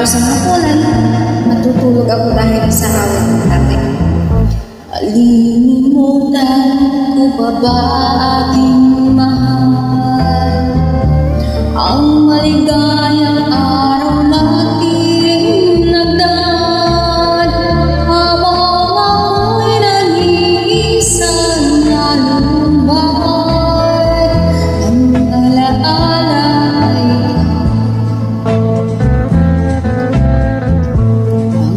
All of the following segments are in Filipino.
sa hapunan, matutulog ako dahil sa awit ng tatay. Alilimutan ko pa ba aking mahal? Ang maligayang araw natin nagdaan, habang ako'y nag-iisang nalumbay. Ang alaala ay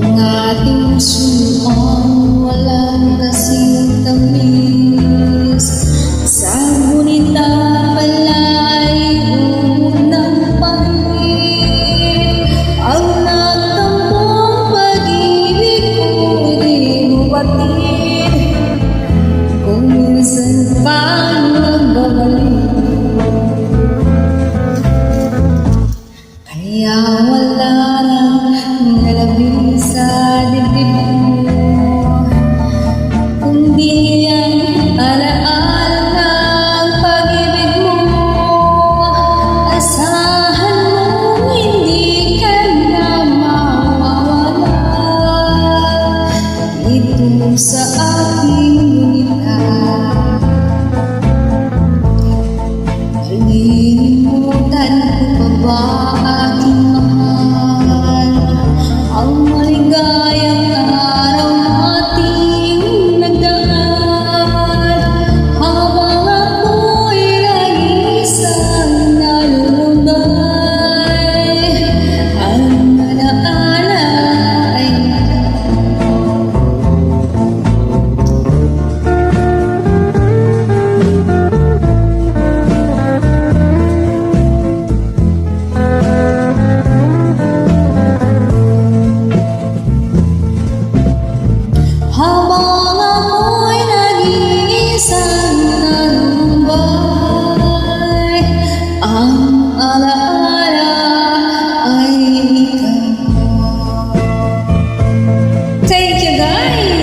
ang ating sumuang walang kasing tamis. Sa gunita pala'y unang pangit. Ang nagtampong pag-ibig ko'y di mo batid. Kung minsan pa'y magbabalik, kaya wala nang nalabi sa dibdib mo, kundi ang alaala ng pag-ibig mo. Asahan mo hindi ka na mawawala dito sa aking gunita. Alilimutan ko pa ba aking mahal? Ang maligayang araw nating nagdaan, habang ako'y nag-iisang nalulunday. Ang alaala ay habang ako'y nag-iisang nalumbay. Ang alaala ay ikaw. Thank you, guys!